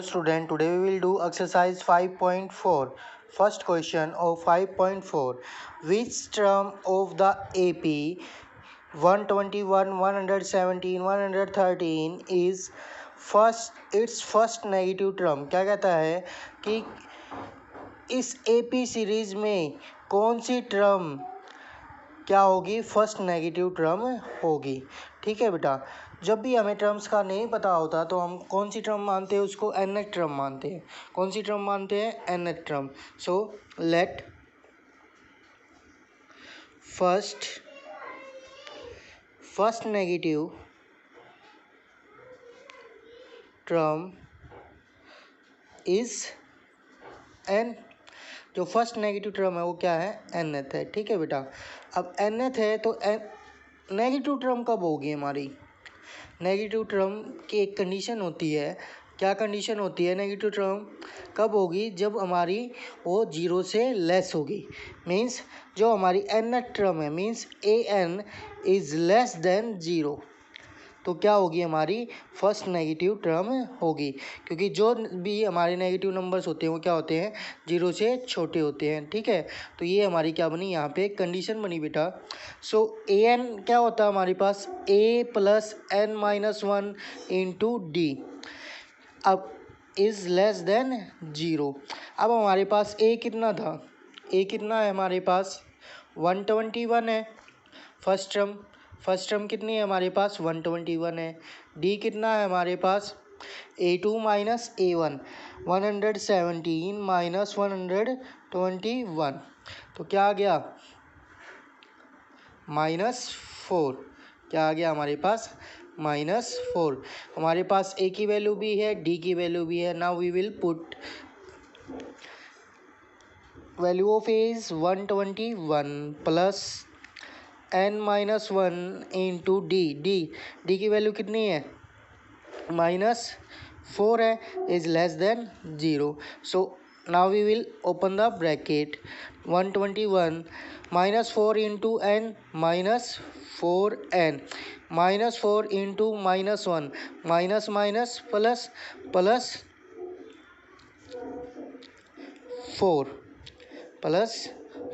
Student, today we will do exercise 5.4. First question of 5.4. Which term of the AP 121, 117, 113 is its first negative term? क्या कहता है कि इस AP series में कौन सी टर्म क्या होगी, फर्स्ट नेगेटिव टर्म होगी। ठीक है बेटा, जब भी हमें टर्म्स का नहीं पता होता तो हम कौन सी टर्म मानते हैं, उसको nth टर्म मानते हैं। कौन सी टर्म मानते हैं? nth term. So let first negative term is n। जो फर्स्ट नेगेटिव टर्म है वो क्या है? nth है। ठीक है बेटा, अब nth है तो नेगेटिव टर्म कब होगी हमारी? नेगेटिव टर्म की एक कंडीशन होती है। क्या कंडीशन होती है? नेगेटिव टर्म कब होगी? जब हमारी वो जीरो से लेस होगी। मीन्स जो हमारी nth टर्म है, means an is less than zero, तो क्या होगी? हमारी फर्स्ट नेगेटिव टर्म होगी। क्योंकि जो भी हमारे नेगेटिव नंबर्स होते हैं वो क्या होते हैं? जीरो से छोटे होते हैं। ठीक है, तो ये हमारी क्या बनी? यहाँ पे कंडीशन बनी बेटा। सो an क्या होता है हमारे पास? a plus n minus one into D. अब इज लेस देन जीरो। अब हमारे पास a कितना था? a कितना है हमारे पास? 121 है। फर्स्ट टर्म कितनी है हमारे पास? 121 है। डी कितना है हमारे पास? a2 माइनस a1, 117 माइनस 121, तो क्या आ गया? -4। क्या आ गया हमारे पास? -4। हमारे पास a की वैल्यू भी है, d की वैल्यू भी है। Now we will put value of a is 121 plus n minus one into D की वैल्यू कितनी है? -4 है, is less than zero. So now we will open the bracket. 121 -4 into n -4n, -4 into -1, minus minus plus plus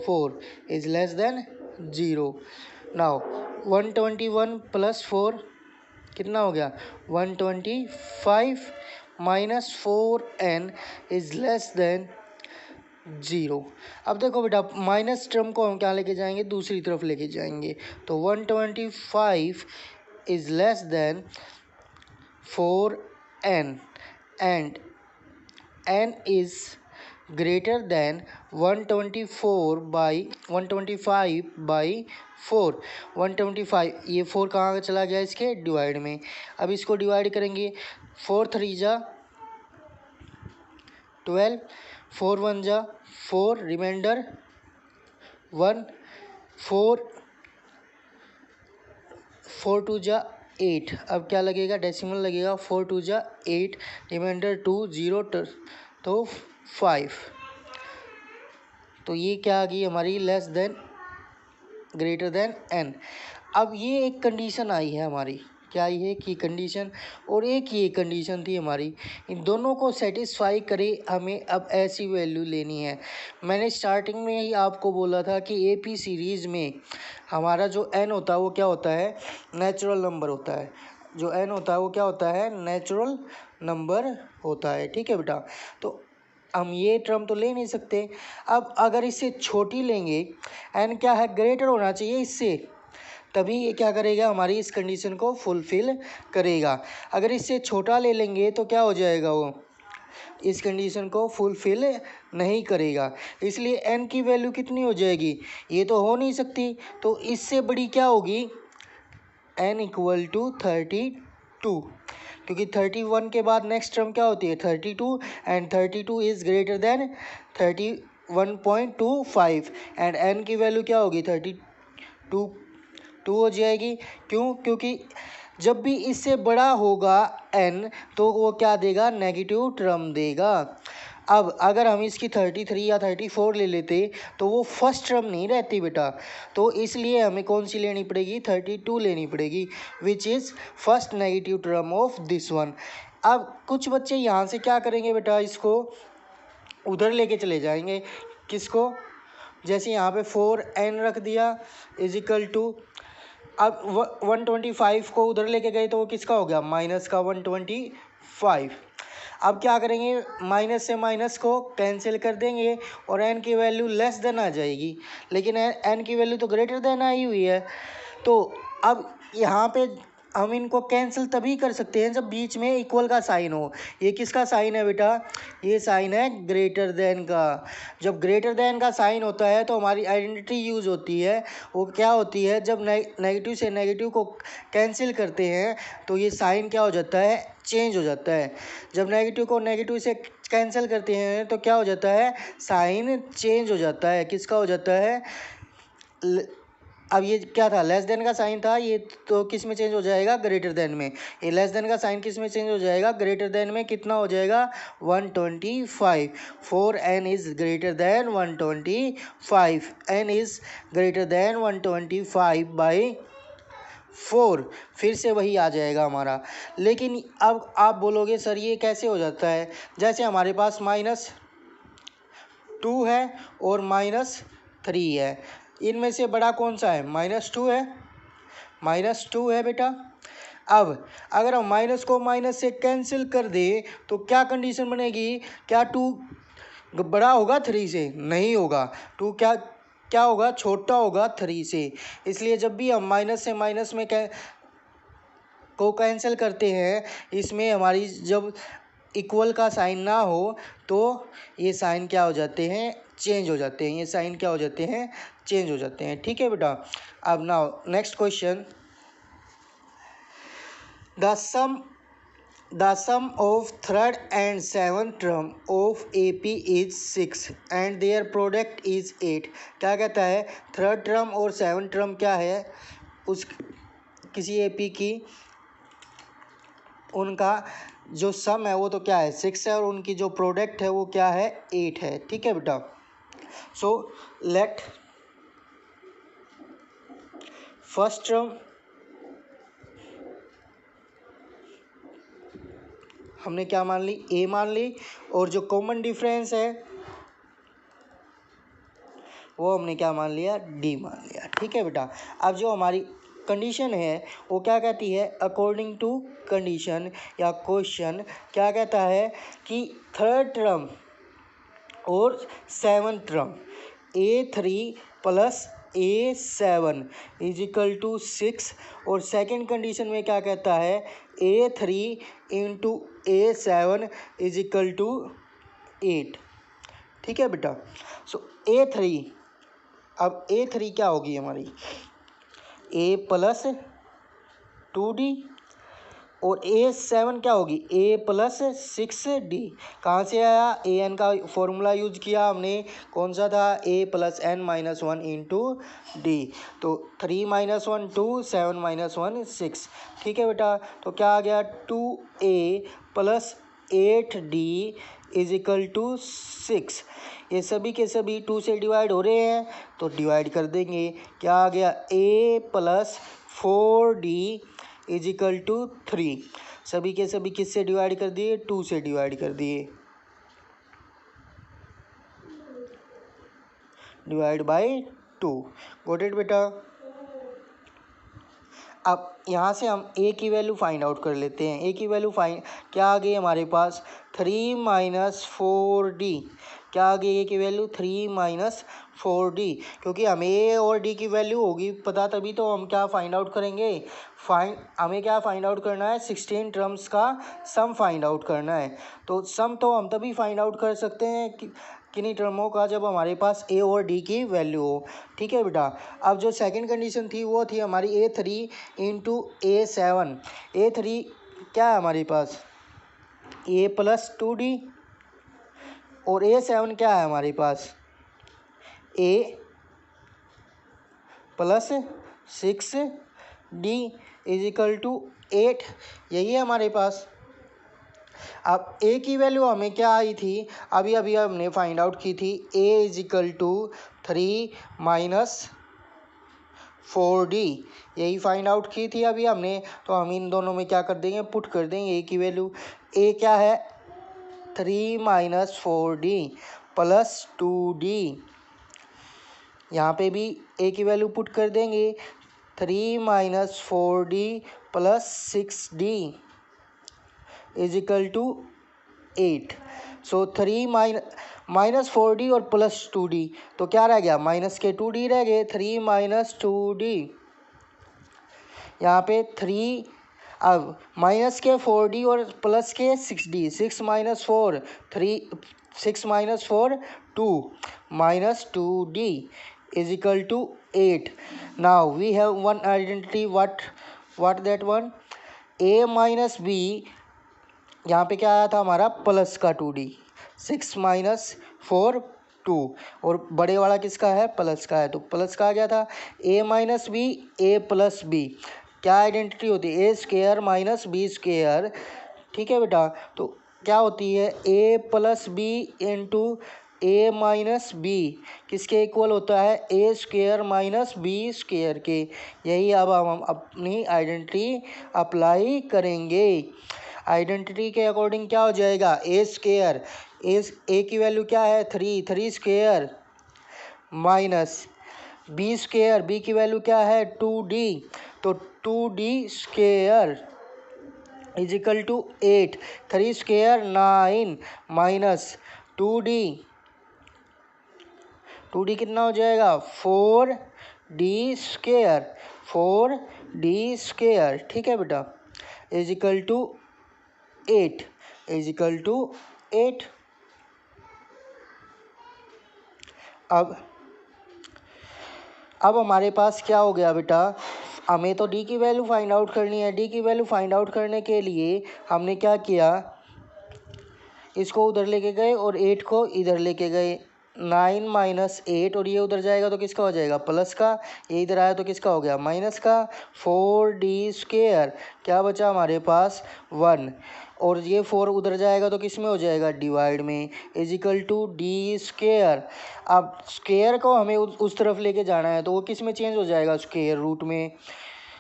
4 is less than zero. Now 121 plus 4 कितना हो गया? 125 minus 4n is less than zero. अब देखो बेटा, minus term को हम क्या लेके जाएंगे? दूसरी तरफ लेके जाएंगे। तो 125 is less then 4n and n is greater than 125 by 4। 125, ये 4 कहाँ चला गया? इसके डिवाइड में। अब इसको डिवाइड करेंगे। 4 3 जा 12, 4 1 जा 4, रिमाइंडर 1, 4 2 जा 8। अब क्या लगेगा? डेसिमल लगेगा। 4 2 जा 8, रिमाइंडर 2, 0 तो 5। तो ये क्या आ गई हमारी? Less than greater than n। अब ये एक कंडीशन आई है हमारी। क्या आई है कि कंडीशन, और एक ये कंडीशन थी हमारी। इन दोनों को सेटिस्फाई करे हमें अब ऐसी वैल्यू लेनी है। मैंने स्टार्टिंग में ही आपको बोला था कि AP सीरीज़ में हमारा जो n होता है वो क्या होता है? नेचुरल नंबर होता है। जो n होता है वो क्या होता है? नेचुरल नंबर होता है। ठीक है बेटा, तो हम ये टर्म तो ले नहीं सकते। अब अगर इससे छोटी लेंगे, n क्या है? ग्रेटर होना चाहिए इससे, तभी ये क्या करेगा? हमारी इस कंडीशन को फुलफिल करेगा। अगर इससे छोटा ले लेंगे तो क्या हो जाएगा? वो इस कंडीशन को फुलफिल नहीं करेगा। इसलिए n की वैल्यू कितनी हो जाएगी? ये तो हो नहीं सकती, तो इससे बड़ी क्या होगी? n इक्वल टू 32, क्योंकि 31 के बाद नेक्स्ट टर्म क्या होती है? 32, and 32 is greater than 31.25 and n की वैल्यू क्या होगी? 32 हो जाएगी। क्यों? क्योंकि जब भी इससे बड़ा होगा n तो वो क्या देगा? नेगेटिव टर्म देगा। अब अगर हम इसकी 33 या 34 ले लेते तो वो फर्स्ट टर्म नहीं रहती बेटा, तो इसलिए हमें कौन सी लेनी पड़ेगी? 32 लेनी पड़ेगी, which is first negative term of this one. अब कुछ बच्चे यहाँ से क्या करेंगे बेटा, इसको उधर लेके चले जाएंगे। किसको? जैसे यहाँ पे 4n रख दिया इजिकल टू, अब 125 को उधर लेके गए तो वो किसका हो गया, माइनस का 125। अब क्या करेंगे, माइनस से माइनस को कैंसिल कर देंगे और n की वैल्यू लेस देन आ जाएगी, लेकिन n की वैल्यू तो ग्रेटर देन आई हुई है। तो अब यहाँ पे हम इनको कैंसिल तभी कर सकते हैं जब बीच में इक्वल का साइन हो। ये किसका साइन है बेटा, ये साइन है ग्रेटर देन का। जब ग्रेटर देन का साइन होता है तो हमारी आइडेंटिटी यूज होती है, वो क्या होती है, जब नेगेटिव से नेगेटिव को कैंसिल करते हैं तो ये साइन क्या हो जाता है, चेंज हो जाता है। जब नेगेटिव को नेगेटिव से कैंसिल करते हैं तो क्या हो जाता है, साइन चेंज हो जाता है। किसका हो जाता है, अब ये क्या था, लेस देन का साइन था, ये तो किस में चेंज हो जाएगा, ग्रेटर देन में। ये लेस देन का साइन किस में चेंज हो जाएगा, ग्रेटर देन में। कितना हो जाएगा, 125। 4n is greater than 125, n is greater than 125/4। फिर से वही आ जाएगा हमारा। लेकिन अब आप बोलोगे सर ये कैसे हो जाता है, जैसे हमारे पास -2 है और -3 है, इनमें से बड़ा कौन सा है, -2 है, -2 है बेटा। अब अगर हम माइनस को माइनस से कैंसिल कर दे तो क्या कंडीशन बनेगी, क्या 2 बड़ा होगा 3 से, नहीं होगा। 2 क्या क्या होगा, छोटा होगा 3 से। इसलिए जब भी हम माइनस से माइनस में को कैंसिल करते हैं, इसमें हमारी जब इक्वल का साइन ना हो तो ये साइन क्या हो जाते हैं, चेंज हो जाते हैं। ये साइन क्या हो जाते हैं, चेंज हो जाते हैं। ठीक है बेटा। अब now next question, the sum of third and seventh term of AP is 6 and their product is 8। क्या कहता है, थर्ड टर्म और सेवंथ टर्म क्या है उस किसी AP की, उनका जो सम है वो तो क्या है, 6 है, और उनकी जो प्रोडक्ट है वो क्या है, 8 है। ठीक है बेटा। सो लेट फर्स्ट टर्म हमने क्या मान ली, a मान ली, और जो कॉमन डिफरेंस है वो हमने क्या मान लिया, d मान लिया। ठीक है बेटा। अब जो हमारी कंडीशन है वो क्या कहती है, अकॉर्डिंग टू कंडीशन या क्वेश्चन क्या कहता है कि थर्ड टर्म और सेवंथ टर्म A3 + A7 = 6, और सेकंड कंडीशन में क्या कहता है, A3 × A7 = 8। ठीक है बेटा। सो A3, अब A3 क्या होगी हमारी, A + 2D, और A7 क्या होगी, A + 6D। कहाँ से आया, an का फॉर्मूला यूज किया हमने, कौन सा था, A + n - 1 × D। तो 3 - 1 2, 7 - 1 6। ठीक है बेटा। तो क्या आ गया, 2A + 8D = 6। ये सभी के सभी 2 से डिवाइड हो रहे हैं तो डिवाइड कर देंगे। क्या आ गया, A + 4D = 3। सभी के सभी किससे डिवाइड कर दिए, 2 से डिवाइड कर दिए, डिवाइड बाय 2। गॉट इट बेटा। अब यहाँ से हम a की वैल्यू फाइंड आउट कर लेते हैं। a की वैल्यू क्या आ गई हमारे पास, 3 - 4D। क्या आ गई a की वैल्यू, 3 - 4D। क्योंकि हमें a और d की वैल्यू होगी पता, तभी तो हम क्या फाइंड आउट करेंगे, हमें क्या फाइंड आउट करना है, 16 टर्म्स का सम फाइंड आउट करना है। तो सम तो हम तभी फाइंड आउट कर सकते हैं कि किन्हीं टर्मों का जब हमारे पास a और d की वैल्यू हो। ठीक है बेटा। अब जो सेकंड कंडीशन थी वो थी हमारी A3 × A7। A3 क्या है हमारे पास, A + 2D, और A7 क्या है हमारे पास, A + 6D = 8। यही है हमारे पास। अब a की वैल्यू हमें क्या आई थी, अभी अभी हमने फाइंड आउट की थी, a = 3 - 4D यही फाइंड आउट की थी अभी हमने। तो हम इन दोनों में क्या कर देंगे, पुट कर देंगे ए की वैल्यू। ए क्या है 3 - 4D प्लस 2D। यहाँ पे भी ए की वैल्यू पुट कर देंगे 3 - 4D plus 6D is equal to 8। So 3 minus 4D और प्लस 2D, तो क्या रह गया, माइनस के 2D रह गए, 3 - 2D। यहाँ पे 3, अब माइनस के 4D और प्लस के 6D, 6 - 4 3, 6 - 4 2 - 2D is equal to 8। now we have one identity, what that one, a minus b, यहाँ पे क्या आया था हमारा प्लस का 2D, 6 - 4 2, और बड़े वाला किसका है, प्लस का है, तो प्लस का आ गया था a - b a plus b। क्या आइडेंटिटी होती है, A square minus B square, ठीक है बेटा। तो क्या होती है a plus B into A minus B, किसके इक्वल होता है, A square minus B square के। यही अब हम अपनी आइडेंटिटी अप्लाई करेंगे। आइडेंटिटी के अकॉर्डिंग क्या हो जाएगा, ए स्क्वेयर, ए की वैल्यू क्या है 3 square minus B square, B की वैल्यू क्या है 2D, तो 2D square is equal to 8, 3 square 9 minus 2D, 2D कितना हो जाएगा 4D स्क्वेयर, 4D स्क्वेयर, ठीक है बेटा, is equal to 8, is equal to 8। अब हमारे पास क्या हो गया बेटा, हमें तो डी की वैल्यू फाइंड आउट करनी है। डी की वैल्यू फाइंड आउट करने के लिए हमने क्या किया, इसको उधर लेके गए और 8 को इधर लेके गए, 9 - 8, और ये उधर जाएगा तो किसका हो जाएगा, प्लस का, ये इधर आया तो किसका हो गया, माइनस का। 4D स्क्वेयर, क्या बचा हमारे पास 1, और ये 4 उधर जाएगा तो किस में हो जाएगा, डिवाइड में, is equal to D square. अब स्क्वेयर को हमें उस तरफ लेके जाना है, तो वो किस में चेंज हो जाएगा, स्क्वेयर रूट में,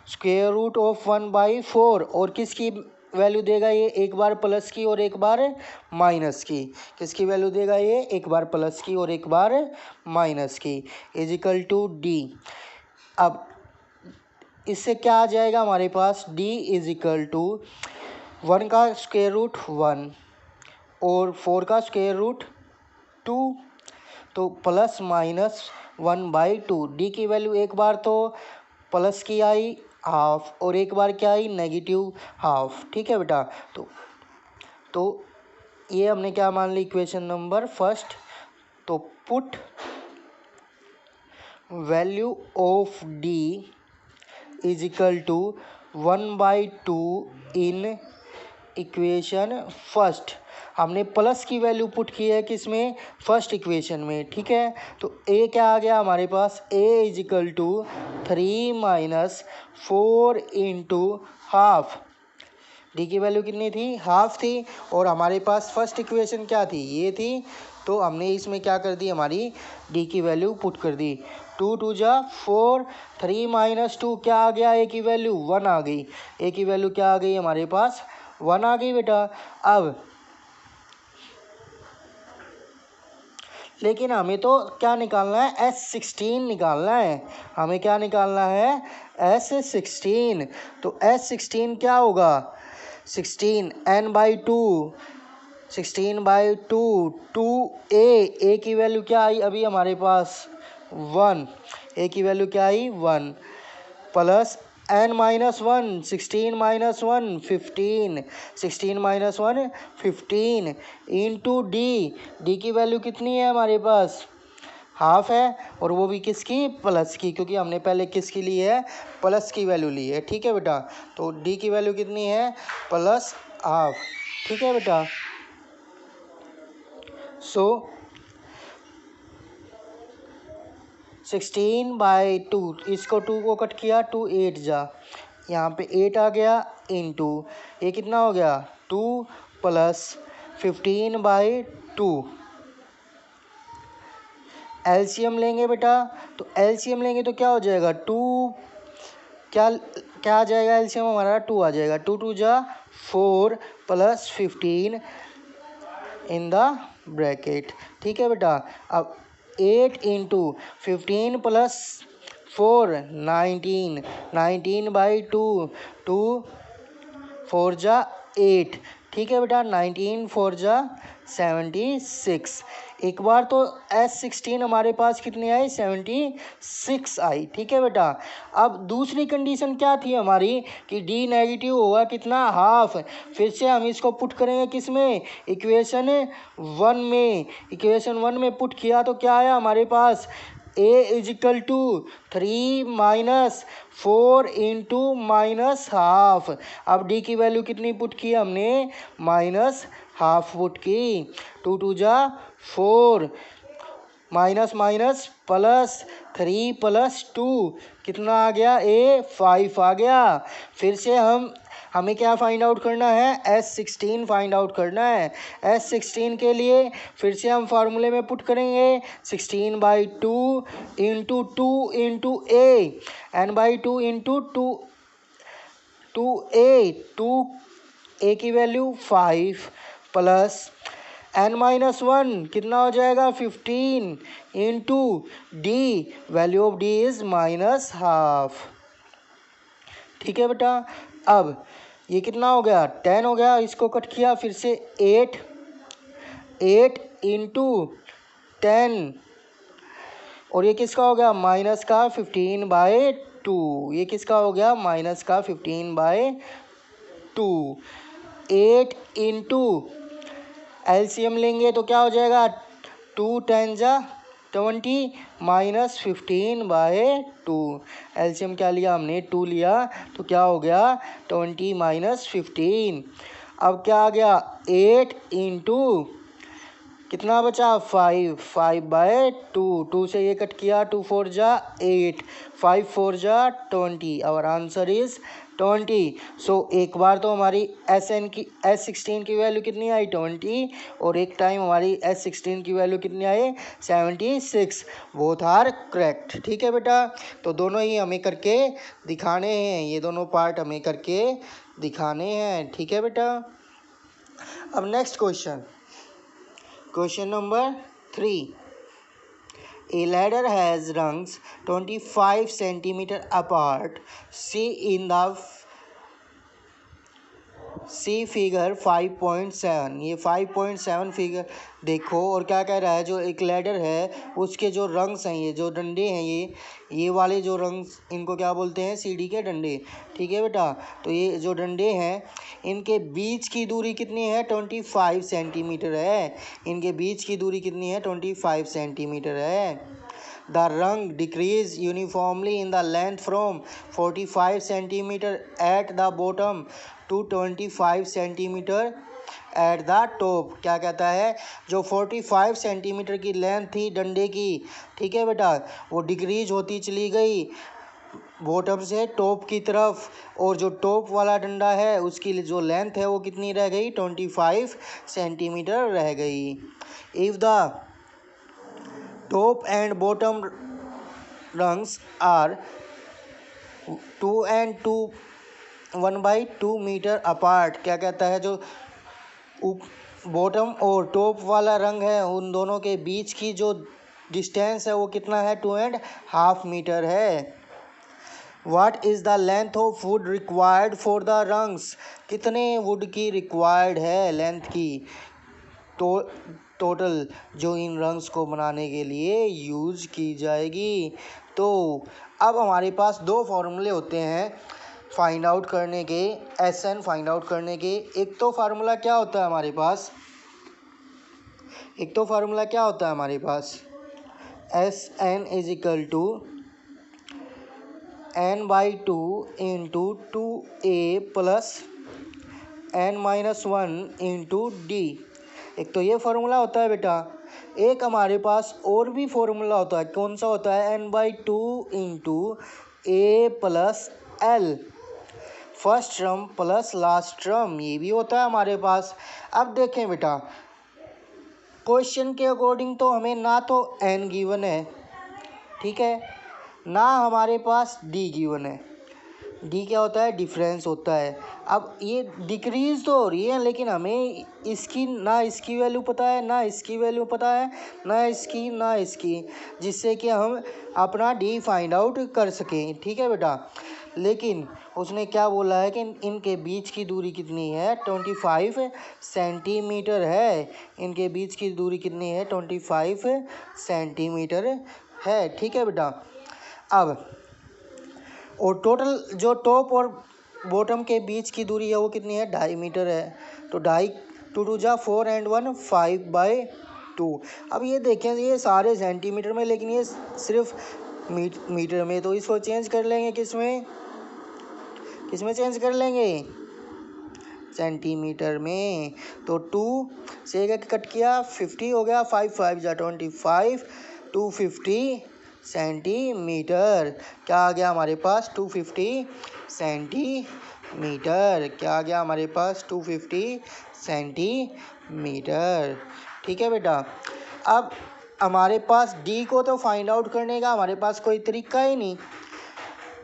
स्क्वेयर रूट ऑफ 1/4, और किसकी वैल्यू देगा ये, एक बार प्लस की और एक बार माइनस की, किसकी वैल्यू देगा ये, एक बार प्लस की और एक बार माइनस की, इज इक्वल टू डी। अब इससे क्या आ जाएगा हमारे पास, डी इज इक्वल टू 1 का स्क्वेयर रूट 1 और 4 का स्क्वेयर रूट 2, तो प्लस माइनस 1/2। डी की वैल्यू एक बार तो प्लस की आई हाफ और एक बार क्या आई, नेगेटिव हाफ, ठीक है बेटा। तो ये हमने क्या मान ली, इक्वेशन नंबर फर्स्ट। तो put value of D is equal to 1/2 in equation first. हमने प्लस की वैल्यू पुट की है किसमें, फर्स्ट इक्वेशन में, ठीक है। तो ए क्या आ गया हमारे पास, A is equal to 3 - 4 into half, D की वैल्यू कितनी थी, हाफ थी, और हमारे पास फर्स्ट इक्वेशन क्या थी, ये थी, तो हमने इसमें क्या कर दी, हमारी डी की वैल्यू पुट कर दी। 2 × 2 = 4, 3 - 2 क्या आ गया, ए की वैल्यू 1 आ गई, ए की वैल्यू क्या आ गई हमारे पास 1 आ गई बेटा। अब लेकिन हमें तो क्या निकालना है, S16 निकालना है, हमें क्या निकालना है, S16। तो S16 क्या होगा, 16 n/2, 16/2 2a, की वैल्यू क्या आई अभी हमारे पास 1, ए की वैल्यू क्या आई 1, प्लस n-1, 16 - 1 15, 16 - 1 15 इंटू डी की वैल्यू कितनी है हमारे पास, हाफ है, और वो भी किसकी, प्लस की, क्योंकि हमने पहले किसकी ली है, प्लस की वैल्यू ली है, ठीक है बेटा। तो डी की वैल्यू कितनी है, प्लस हाफ, ठीक है बेटा। सो 16/2, इसको 2 को कट किया, 2 8 जा, यहाँ पे 8 आ गया, इंटू ये कितना हो गया 2 प्लस 15/2 एलसीएम लेंगे बेटा, तो एलसीएम लेंगे तो क्या हो जाएगा, टू, क्या क्या आ जाएगा एलसीएम हमारा, टू आ जाएगा, टू टू जा 4 प्लस 15 इन द ब्रैकेट। ठीक है बेटा, अब 8 इंटू 15 प्लस 4 19, 19/2, 2 4 जा 8। ठीक है बेटा, 19 4 जा 76। एक बार तो S16 हमारे पास कितनी आई, 76 आई। ठीक है बेटा, अब दूसरी कंडीशन क्या थी हमारी कि D नेगेटिव होगा कितना, हाफ। फिर से हम इसको पुट करेंगे किस में, इक्वेशन 1 में। इक्वेशन 1 में पुट किया तो क्या आया हमारे पास, A is equal to 3 minus 4 into minus half. अब D की वैल्यू कितनी पुट की हमने, माइनस हाफ पुट की। 2 2 जा 4, माइनस माइनस प्लस 3 प्लस 2 कितना आ गया, A 5 आ गया। फिर से हमें क्या फाइंड आउट करना है, S16 फाइंड आउट करना है। S16 के लिए फिर से हम फार्मूले में पुट करेंगे 16/2 into 2 into A, n/2 into 2A की वैल्यू 5 प्लस n-1 कितना हो जाएगा, 15 into D, value of D is minus half. ठीक है बेटा, अब ये कितना हो गया, 10 हो गया, इसको कट किया, फिर से 8 इंटू 10, और ये किसका हो गया, माइनस का 15/2। ये किसका हो गया, माइनस का 15/2। 8 इंटू एलसीएम लेंगे तो क्या हो जाएगा, 2 10 जा 20 माइनस 15/2। एलसीएम क्या लिया हमने, 2 लिया, तो क्या हो गया 20 माइनस 15। अब क्या आ गया, 8 इंटू कितना बचा, 5/2। 2 से ये कट किया, 2 4 जा 8, 5 4 जा 20। Our answer is 20। सो एक बार तो हमारी S16 की वैल्यू कितनी आई, 20, और एक टाइम हमारी S16 की वैल्यू कितनी आई, 76। Both are correct. ठीक है बेटा, तो दोनों ही हमें करके दिखाने हैं, ये दोनों पार्ट हमें करके दिखाने हैं। ठीक है बेटा, अब next question, question number 3। A ladder has rungs 25 centimeter apart. See figure 5.7। ये 5.7 फिगर देखो, और क्या कह रहा है, जो एक लैडर है उसके जो रंग्स हैं, ये जो डंडे हैं, ये वाले जो रंग्स, इनको क्या बोलते हैं, सीढ़ी के डंडे। ठीक है बेटा, तो ये जो डंडे हैं इनके बीच की दूरी कितनी है, 25 सेंटीमीटर है। इनके बीच की दूरी कितनी है, 25 सेंटीमीटर है। The rung decrease uniformly in the length from 45 centimeter at the bottom to 25 centimeter at the top। क्या कहता है, जो 45 सेंटीमीटर की लेंथ थी डंडे की, ठीक है बेटा, वो डिक्रीज होती चली गई बॉटम से टॉप की तरफ, और जो टॉप वाला डंडा है उसकी जो लेंथ है वो कितनी रह गई, 25 सेंटीमीटर रह गई। If the top and bottom rungs are 2 and 2 1/2 metre apart. क्या कहता है, जो बॉटम और टॉप वाला रंग है उन दोनों के बीच की जो डिस्टेंस है वो कितना है, 2.5 मीटर है। What is the length of wood required for the rungs? कितने वुड की रिक्वायर्ड है लेंथ की, तो टोटल जो इन रंग्स को बनाने के लिए यूज़ की जाएगी। तो अब हमारे पास दो फॉर्मूले होते हैं फाइंड आउट करने के, SN फाइंड आउट करने के। एक तो फार्मूला क्या होता है हमारे पास, SN is equal to n/2 into 2A plus n-1 into D। एक तो ये फार्मूला होता है बेटा, एक हमारे पास और भी फार्मूला होता है। कौन सा होता है, n/2 into A plus L, first term plus last term, ये भी होता है हमारे पास। अब देखें बेटा, क्वेश्चन के अकॉर्डिंग तो हमें ना तो n गिवन है, ठीक है, ना हमारे पास d गिवन है। डी क्या होता है? डिफरेंस होता है। अब ये डिक्रीज तो हो रही है, लेकिन हमें इसकी वैल्यू पता है, ना इसकी वैल्यू पता है, ना इसकी, जिससे कि हम अपना डी फाइंड आउट कर सकें, ठीक है बेटा। लेकिन उसने क्या बोला है कि इनके बीच की दूरी कितनी है? 25 सेंटीमीटर है। इनके बीच की दूरी कितनी है? 25 सेंटीमीटर है, ठीक है बेटा। अब और टोटल जो टॉप और बॉटम के बीच की दूरी है वो कितनी है? 2.5 मीटर है। तो 2.5 2 जा 4 एंड 1 5/2। अब ये देखें, ये सारे सेंटीमीटर में, लेकिन ये सिर्फ मीटर में, तो इसको चेंज कर लेंगे किसमें चेंज कर लेंगे? सेंटीमीटर में। तो 2 से कट किया, 50 हो गया, 5 5 जा 25, 250 सेंटीमीटर। क्या आ गया हमारे पास? 250 सेंटीमीटर। क्या आ गया हमारे पास? 250 सेंटीमीटर, ठीक है बेटा। अब हमारे पास डी को तो फाइंड आउट करने का हमारे पास कोई तरीका ही नहीं।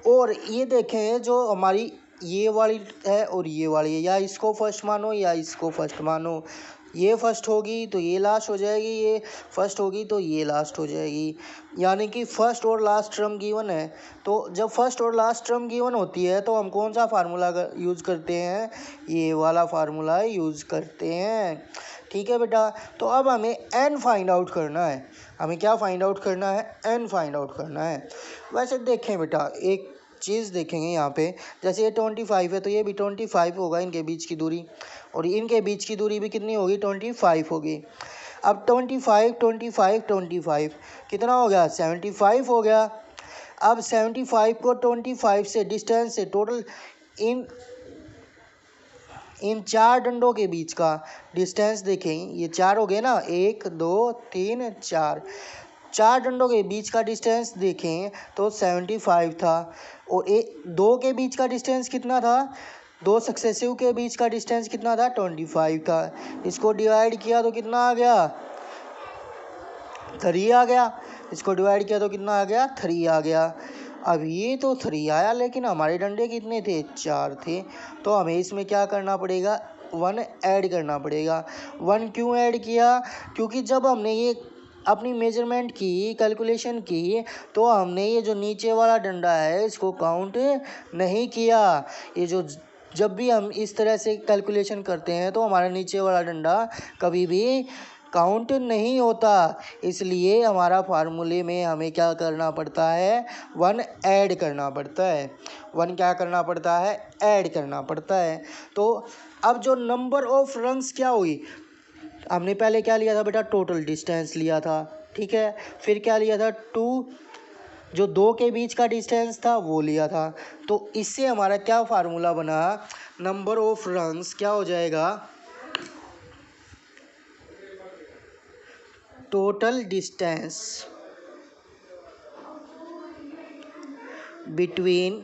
और ये देखें, जो हमारी ये वाली है और ये वाली है, या इसको फर्स्ट मानो या इसको फर्स्ट मानो। ये फर्स्ट होगी तो ये लास्ट हो जाएगी, ये फर्स्ट होगी तो ये लास्ट हो जाएगी, यानी कि फर्स्ट और लास्ट टर्म गिवन है। तो जब फर्स्ट और लास्ट टर्म गिवन होती है तो हम कौन सा फार्मूला यूज़ करते हैं? ये वाला फार्मूला यूज़ करते हैं, ठीक है बेटा। तो अब हमें n फाइंड आउट करना है। हमें क्या फाइंड आउट करना है? n फाइंड आउट करना है। वैसे देखें बेटा, एक चीज़ देखेंगे यहाँ पे, जैसे ये 25 है तो ये भी 25 होगा इनके बीच की दूरी, और इनके बीच की दूरी भी कितनी होगी? 25 होगी। अब 25 25 25 कितना हो गया? 75 हो गया। अब 75 को 25 से डिस्टेंस से टोटल इन 4 डंडों के बीच का डिस्टेंस देखें, ये 4 हो गए ना, 1 2 3 4, 4 डंडों के बीच का डिस्टेंस देखें तो 75 था। और 2 के बीच का डिस्टेंस कितना था? 2 सक्सेसिव के बीच का डिस्टेंस कितना था? 25 था। इसको डिवाइड किया तो कितना आ गया? 3 आ गया। इसको डिवाइड किया तो कितना आ गया? 3 आ गया। अब ये तो 3 आया, लेकिन हमारे डंडे कितने थे? 4 थे। तो हमें इसमें क्या करना पड़ेगा? 1 ऐड करना पड़ेगा। 1 क्यों ऐड किया? क्योंकि जब हमने ये अपनी मेजरमेंट की, कैलकुलेशन की, तो हमने ये जो नीचे वाला डंडा है इसको काउंट नहीं किया। ये जो जब भी हम इस तरह से कैलकुलेशन करते हैं तो हमारा नीचे वाला डंडा कभी भी काउंट नहीं होता। इसलिए हमारा फार्मूले में हमें क्या करना पड़ता है? 1 ऐड करना पड़ता है। 1 क्या करना पड़ता है? ऐड करना पड़ता है। तो अब जो नंबर ऑफ रंग्स क्या हुई? हमने पहले क्या लिया था बेटा? टोटल डिस्टेंस लिया था, ठीक है। फिर क्या लिया था? 2, जो 2 के बीच का डिस्टेंस था वो लिया था। तो इससे हमारा क्या फार्मूला बना? नंबर ऑफ रंग्स क्या हो जाएगा? Total distance between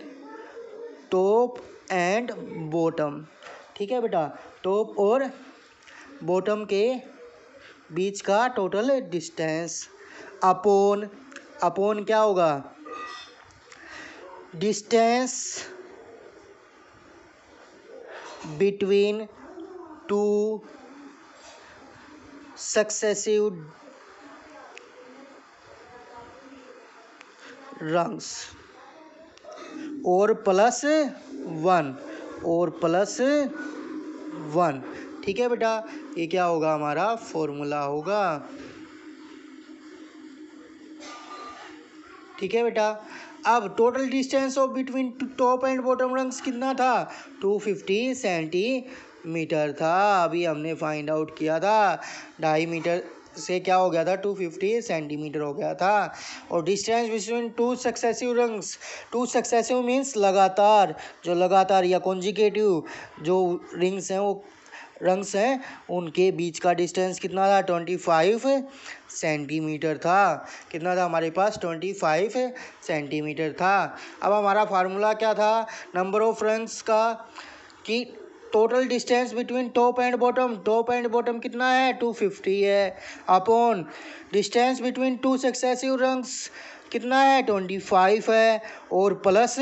top and bottom, ठीक है बेटा। टॉप और बॉटम के बीच का टोटल डिस्टेंस अपॉन क्या होगा? डिस्टेंस बिटवीन 2 सक्सेसिव रंग्स और प्लस 1 ठीक है बेटा। ये क्या होगा? हमारा फॉर्मूला होगा, ठीक है बेटा। अब total distance of between top and bottom rungs कितना था? 250 सेंटीमीटर था। अभी हमने फाइंड आउट किया था, 2.5 मीटर से क्या हो गया था? 250 सेंटीमीटर हो गया था। और distance between 2 successive rungs, 2 successive means लगातार, जो लगातार या कॉन्जिकेटिव जो रिंग्स हैं, वो रंग्स हैं, उनके बीच का डिस्टेंस कितना था? 25 सेंटीमीटर था। कितना था हमारे पास? 25 सेंटीमीटर था। अब हमारा फार्मूला क्या था नंबर ऑफ रंग्स का? कि total distance between top and bottom कितना है 250 है, upon distance between two successive rungs कितना है 25 है, और प्लस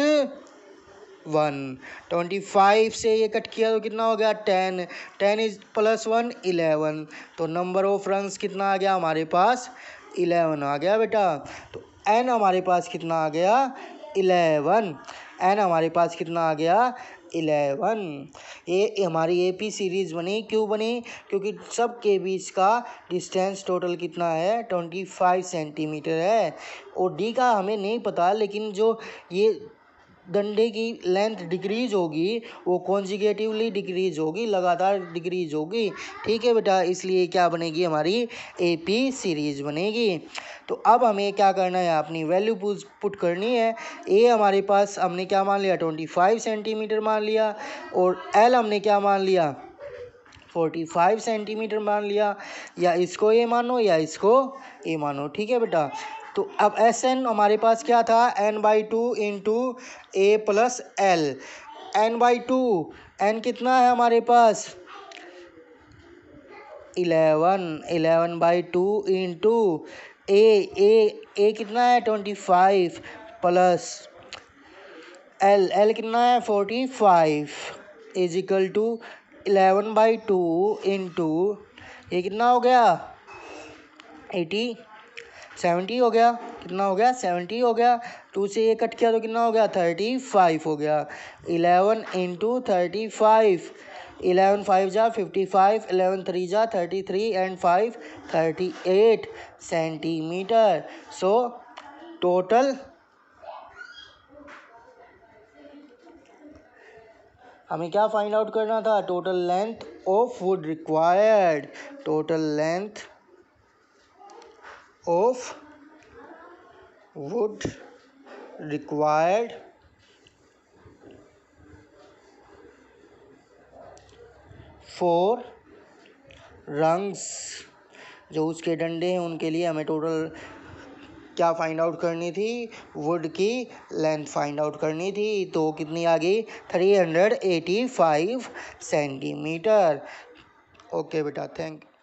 1। 25 से ये कट किया तो कितना हो गया 10, 10 इज प्लस 1 11, तो नंबर ऑफ रंग्स कितना आ गया हमारे पास 11 आ गया बेटा। तो एन हमारे पास कितना आ गया 11, एन हमारे पास कितना आ गया 11। ये हमारी एपी सीरीज बनी, क्यों बनी, क्योंकि सब के बीच का डिस्टेंस टोटल कितना है 25 सेंटीमीटर है। और डी का हमें नहीं पता, लेकिन जो ये डंडे की लेंथ डिक्रीज होगी वो कॉन्जिगेटिवली डिक्रीज होगी, लगातार डिक्रीज होगी, ठीक है बेटा। इसलिए क्या बनेगी हमारी एपी सीरीज बनेगी। तो अब हमें क्या करना है, अपनी वैल्यू पुट करनी है। ए हमारे पास हमने क्या मान लिया 25 सेंटीमीटर मान लिया, और एल हमने क्या मान लिया 45 सेंटीमीटर मान लिया। या इसको ए मानो या इसको ए मानो, ठीक है बेटा। तो अब एस एन हमारे पास क्या था n/2 इंटू ए प्लस एल, n/2, एन कितना है हमारे पास 11/2 इंटू ए कितना है 25 प्लस एल कितना है 45 इज इक्वल टू 11/2 इंटू ये कितना हो गया 70 हो गया, कितना हो गया 70 हो गया। 2 से ये कट किया तो कितना हो गया 35 हो गया। 11 इंटू 35, 11 5 जा 55, 11 3 जा 33 एंड 5 38 सेंटीमीटर। सो टोटल हमें क्या फाइंड आउट करना था, total length of would required, total length of would required for rungs, जो उसके डंडे हैं उनके लिए हमें टोटल क्या फाइंड आउट करनी थी, वुड की लेंथ फाइंड आउट करनी थी। तो कितनी आ गई 385 सेंटीमीटर। ओके बेटा, थैंक यू।